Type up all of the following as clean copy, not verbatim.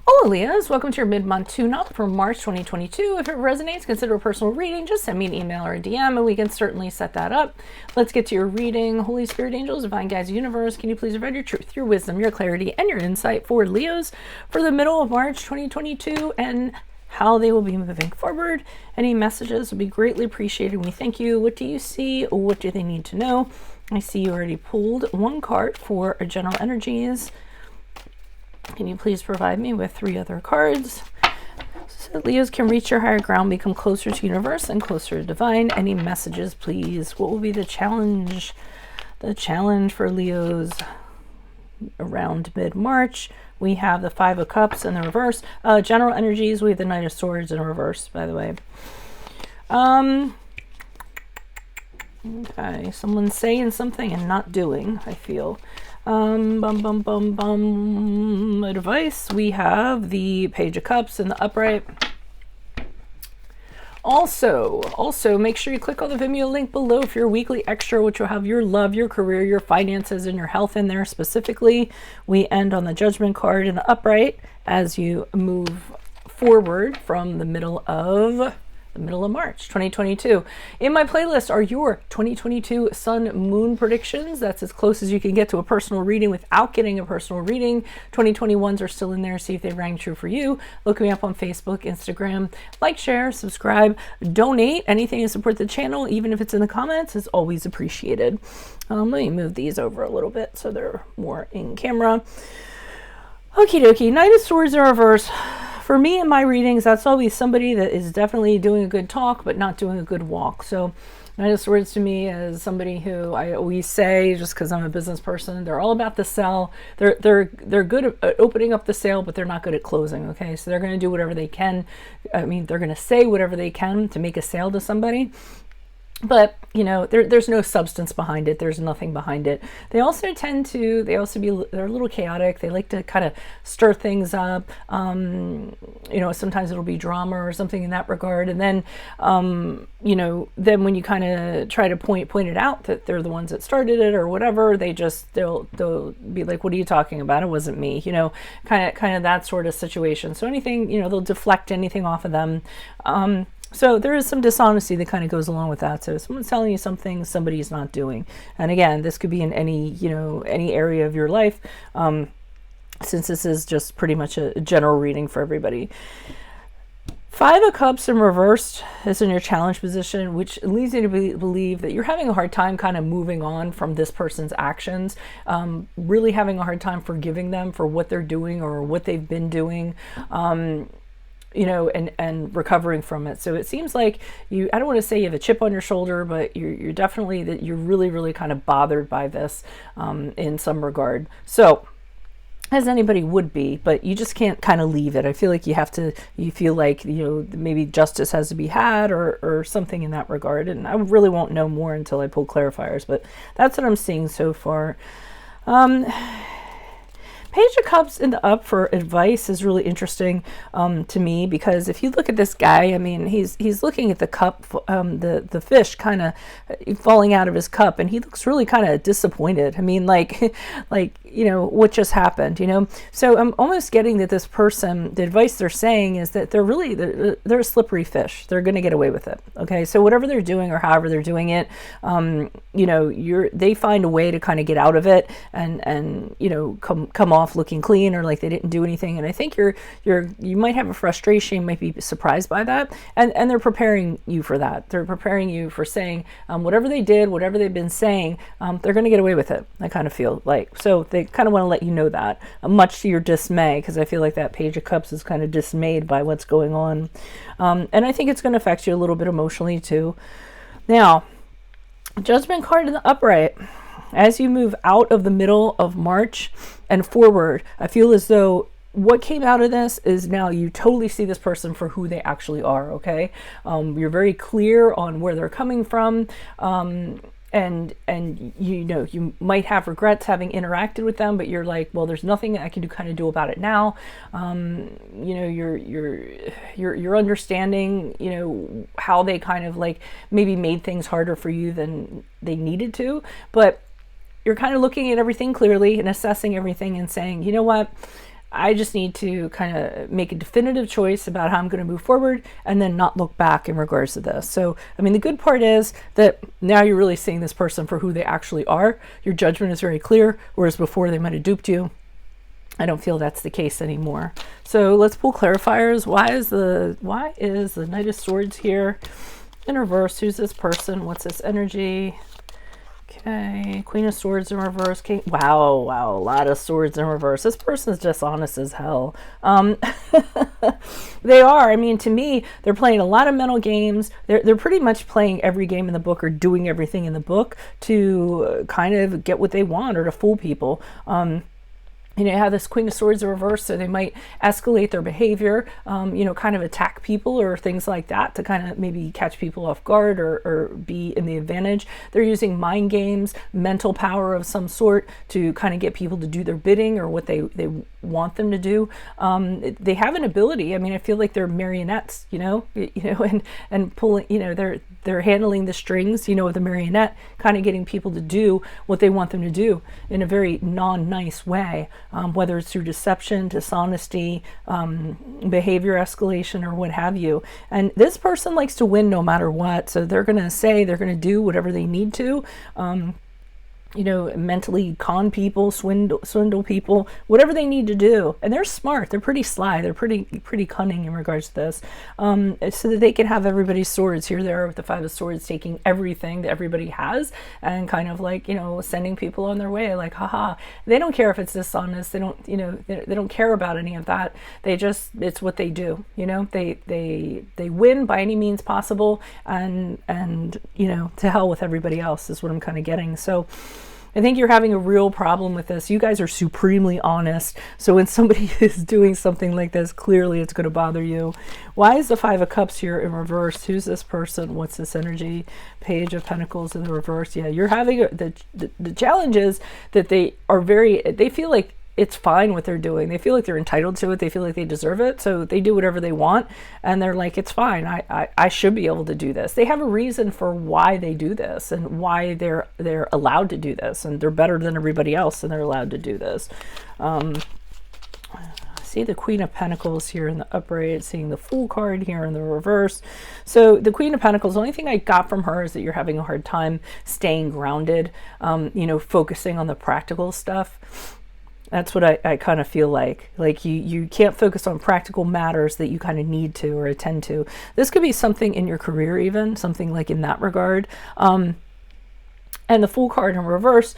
Hola Leos, welcome to your mid-month tune-up for March 2022. If it resonates, consider a personal reading. Just send me an email or a DM and we can certainly set that up. Let's get to your reading. Holy Spirit, angels, divine guides, universe, can you please provide your truth, your wisdom, your clarity, and your insight for Leos for the middle of March 2022 and how they will be moving forward. Any messages would be greatly appreciated. We thank you. What do you see? What do they need to know? I see you already pulled one card for general energies. Can you please provide me with 3 other cards so Leos can reach your higher ground, become closer to universe and closer to divine? Any messages, please? What will be the challenge? The challenge for Leos around mid-March. We have the 5 of Cups in the reverse. General energies, we have the Knight of Swords in reverse, by the way. Okay, someone's saying something and not doing, I feel. Advice, we have the Page of Cups in the upright. Also make sure you click on the Vimeo link below for your weekly extra, which will have your love, your career, your finances, and your health in there specifically. We end on the Judgment card in the upright as you move forward from the middle of March 2022. In my playlist are your 2022 sun moon predictions. That's as close as you can get to a personal reading without getting a personal reading. 2021s are still in there. See if they rang true for you. Look me up on Facebook, Instagram. Like, share, subscribe, donate. Anything to support the channel, even if it's in the comments, is always appreciated. Let me move these over a little bit so they're more in camera. Okie dokie. Knight of Swords in reverse. For me in my readings, that's always somebody that is definitely doing a good talk, but not doing a good walk. So Knight of Swords to me is somebody who I always say, just because I'm a business person, they're all about the sell. They're good at opening up the sale, but they're not good at closing. Okay, so they're going to do whatever they can. I mean, they're going to say whatever they can to make a sale to somebody. But, you know, there's no substance behind it. There's nothing behind it. They also they're a little chaotic. They like to kind of stir things up. You know, sometimes it'll be drama or something in that regard. And then, you know, then when you kind of try to point it out that they're the ones that started it or whatever, they'll be like, what are you talking about? It wasn't me, you know, kind of that sort of situation. So anything, you know, they'll deflect anything off of them. So there is some dishonesty that kind of goes along with that. So someone's telling you something somebody's not doing. And again, this could be in any area of your life, since this is just pretty much a general reading for everybody. 5 of Cups in reversed is in your challenge position, which leads you to believe that you're having a hard time kind of moving on from this person's actions, really having a hard time forgiving them for what they're doing or what they've been doing. You know, and recovering from it. So it seems like I don't want to say you have a chip on your shoulder, but you're definitely that you're really, really kind of bothered by this in some regard. So as anybody would be, but you just can't kind of leave it. I feel like you feel like, you know, maybe justice has to be had or something in that regard. And I really won't know more until I pull clarifiers, but that's what I'm seeing so far. Page of Cups in the up for advice is really interesting to me, because if you look at this guy, I mean, he's looking at the cup, the fish kind of falling out of his cup, and he looks really kind of disappointed. I mean, like you know, what just happened, you know? So I'm almost getting that this person, the advice they're saying is that they're a slippery fish. They're going to get away with it. Okay. So whatever they're doing or however they're doing it, you know, they find a way to kind of get out of it and, you know, come off looking clean or like they didn't do anything. And I think you might have a frustration, you might be surprised by that. And they're preparing you for that. They're preparing you for saying, whatever they did, whatever they've been saying, they're going to get away with it. I kind of feel like, so they kind of want to let you know that, much to your dismay, because I feel like that Page of Cups is kind of dismayed by what's going on. And I think it's going to affect you a little bit emotionally too. Now, Judgment card in the upright. As you move out of the middle of March and forward, I feel as though what came out of this is now you totally see this person for who they actually are, okay? You're very clear on where they're coming from. And you know, you might have regrets having interacted with them, but you're like, well, there's nothing I can do about it now. You know, you're understanding, you know, how they kind of like maybe made things harder for you than they needed to, but you're kind of looking at everything clearly and assessing everything and saying, you know what, I just need to kind of make a definitive choice about how I'm going to move forward and then not look back in regards to this. So, I mean, the good part is that now you're really seeing this person for who they actually are. Your judgment is very clear, whereas before they might have duped you. I don't feel that's the case anymore. So let's pull clarifiers. Why is the Knight of Swords here in reverse? Who's this person? What's this energy? Okay, Queen of Swords in reverse. King. Wow, a lot of swords in reverse. This person's dishonest as hell. They are. I mean, to me, they're playing a lot of mental games. They're pretty much playing every game in the book or doing everything in the book to kind of get what they want or to fool people. You have this Queen of Swords in reverse, so they might escalate their behavior, kind of attack people or things like that to kind of maybe catch people off guard or be in the advantage. They're using mind games, mental power of some sort to kind of get people to do their bidding or what they want them to do. They have an ability. I mean, I feel like they're marionettes, and pulling, they're handling the strings, of the marionette, kind of getting people to do what they want them to do in a very non-nice way. Whether it's through deception, dishonesty, behavior escalation, or what have you. And this person likes to win no matter what. So they're going to do whatever they need to. Mentally con people, swindle people, whatever they need to do. And they're smart. They're pretty sly. They're pretty cunning in regards to this. So that they can have everybody's swords. Here they are with the Five of Swords, taking everything that everybody has and kind of like, sending people on their way. Like, haha. They don't care if it's dishonest. They don't, they don't care about any of that. It's what they do. They win by any means possible, and to hell with everybody else is what I'm kind of getting. So I think you're having a real problem with this. You guys are supremely honest. So when somebody is doing something like this, clearly it's going to bother you. Why is the Five of Cups here in reverse? Who's this person? What's this energy? Page of Pentacles in the reverse. Yeah, you're having the challenge is that they feel like it's fine what they're doing. They feel like they're entitled to it. They feel like they deserve it. So they do whatever they want. And they're like, it's fine. I should be able to do this. They have a reason for why they do this and why they're allowed to do this. And they're better than everybody else and they're allowed to do this. See the Queen of Pentacles here in the upright, seeing the Fool card here in the reverse. So the Queen of Pentacles, the only thing I got from her is that you're having a hard time staying grounded, focusing on the practical stuff. That's what I kind of feel like you can't focus on practical matters that you kind of need to or attend to. This could be something in your career, even something like in that regard. And the Fool card in reverse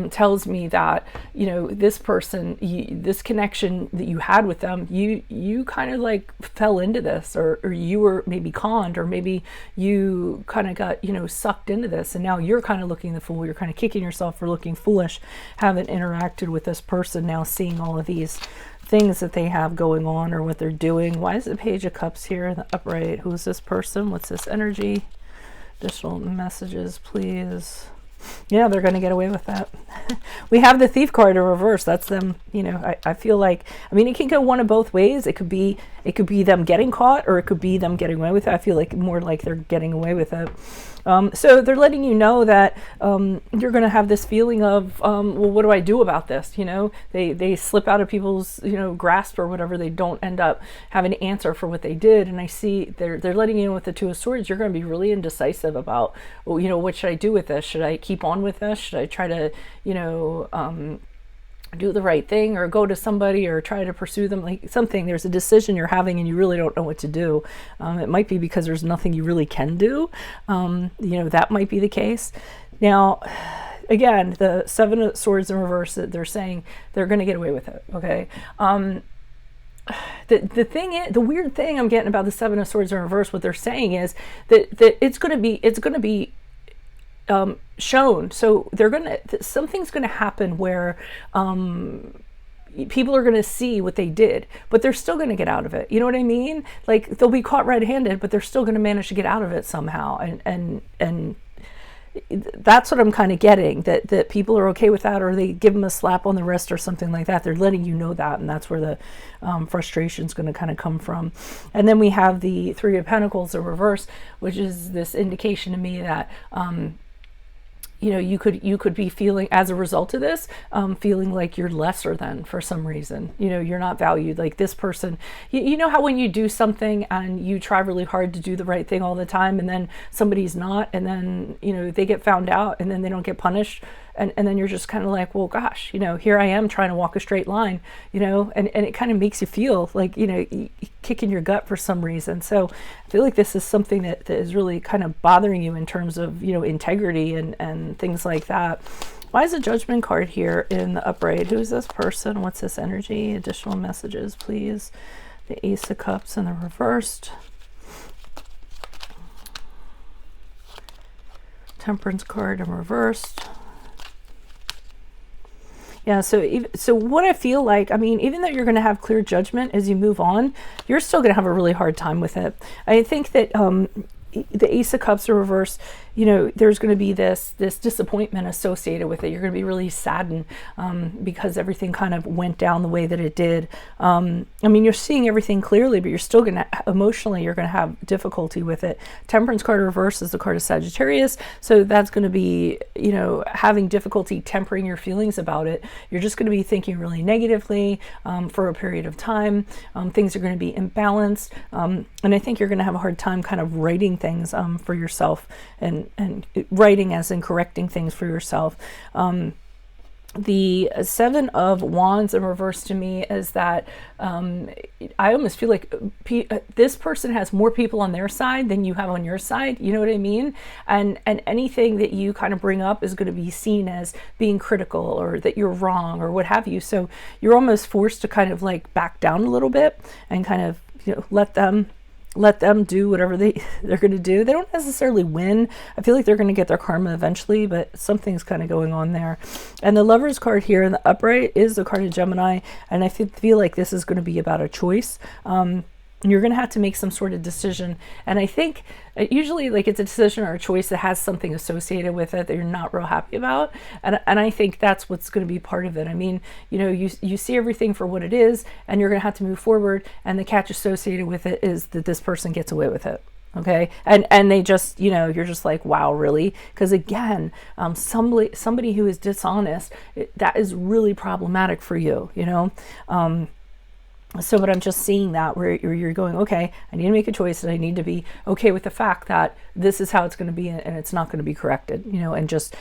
tells me that, this person, this connection that you had with them, you kind of like fell into this or you were maybe conned or maybe you kind of got, sucked into this. And now you're kind of looking the fool. You're kind of kicking yourself for looking foolish, haven't interacted with this person, now seeing all of these things that they have going on or what they're doing. Why is the Page of Cups here in the upright? Who's this person? What's this energy? Additional messages, please. Yeah, they're going to get away with that. We have the Thief card in reverse. That's them. I feel like, it can go one of both ways. It could be them getting caught or it could be them getting away with it. I feel like more like they're getting away with it. So they're letting you know that you're going to have this feeling of, well, what do I do about this? They slip out of people's, grasp or whatever. They don't end up having an answer for what they did. And I see they're letting you know with the Two of Swords, you're going to be really indecisive about, well, what should I do with this? Should I keep on with this? Should I try to, do the right thing or go to somebody or try to pursue them, like something? There's a decision you're having and you really don't know what to do. It might be because there's nothing you really can do. That might be the case. Now, again, the Seven of Swords in reverse, that they're saying they're going to get away with it. Okay. The weird thing I'm getting about the Seven of Swords in reverse, what they're saying is that it's going to be shown. So something's going to happen where people are going to see what they did, but they're still going to get out of it. You know what I mean? Like they'll be caught red-handed, but they're still going to manage to get out of it somehow. And that's what I'm kind of getting, that people are okay with that, or they give them a slap on the wrist or something like that. They're letting you know that, and that's where the frustration is going to kind of come from. And then we have the Three of Pentacles in reverse, which is this indication to me that you know, you could be feeling, as a result of this, feeling like you're lesser than for some reason. You know, you're not valued. Like this person, you know how when you do something and you try really hard to do the right thing all the time, and then somebody's not, and then, you know, they get found out and then they don't get punished. And then you're just kind of like, well, gosh, you know, here I am trying to walk a straight line, you know, and it kind of makes you feel like, you know, kicking your gut for some reason. So I feel like this is something that is really kind of bothering you in terms of, you know, integrity and things like that. Why is the Judgment card here in the upright? Who is this person? What's this energy? Additional messages, please. The Ace of Cups in the reversed. Temperance card in reversed. Yeah, so what I feel like, I mean, even though you're going to have clear judgment as you move on, you're still going to have a really hard time with it. I think that the Ace of Cups are reversed. You know, there's going to be this disappointment associated with it. You're going to be really saddened because everything kind of went down the way that it did. I mean, you're seeing everything clearly, but you're still going to, emotionally, you're going to have difficulty with it. Temperance card reverse is the card of Sagittarius. So that's going to be, you know, having difficulty tempering your feelings about it. You're just going to be thinking really negatively for a period of time. Things are going to be imbalanced. And I think you're going to have a hard time kind of writing things for yourself and writing as in correcting things for yourself. The Seven of Wands in reverse to me is that I almost feel like this person has more people on their side than you have on your side. You know what I mean? And anything that you kind of bring up is going to be seen as being critical or that you're wrong or what have you. So you're almost forced to kind of like back down a little bit and kind of, you know, let them do whatever they're going to do. They don't necessarily win. I feel like they're going to get their karma eventually, but something's kind of going on there. And the Lovers card here in the upright is the card of Gemini, and I feel like this is going to be about a choice. You're going to have to make some sort of decision. And I think usually like it's a decision or a choice that has something associated with it that you're not real happy about. And I think that's what's going to be part of it. I mean, you know, you see everything for what it is, and you're going to have to move forward. And the catch associated with it is that this person gets away with it. Okay. And they just, you know, you're just like, wow, really? Because again, somebody who is dishonest, that is really problematic for you, you know? So, but I'm just seeing that where you're going, okay, I need to make a choice and I need to be okay with the fact that this is how it's going to be and it's not going to be corrected, you know, and just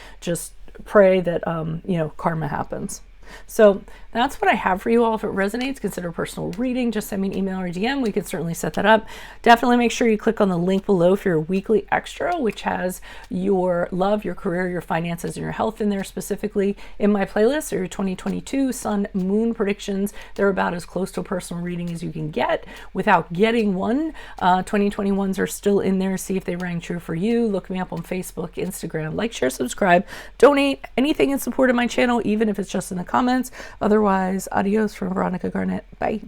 pray that, you know, karma happens. So that's what I have for you all. If it resonates, consider a personal reading. Just send me an email or DM. We can certainly set that up. Definitely make sure you click on the link below for your weekly extra, which has your love, your career, your finances, and your health in there specifically. In my playlist are your 2022 Sun Moon predictions. They're about as close to a personal reading as you can get without getting one. 2021s are still in there. See if they rang true for you. Look me up on Facebook, Instagram. Like, share, subscribe, donate, anything in support of my channel, even if it's just in the comments. Otherwise, adios from Veronica Garnett. Bye.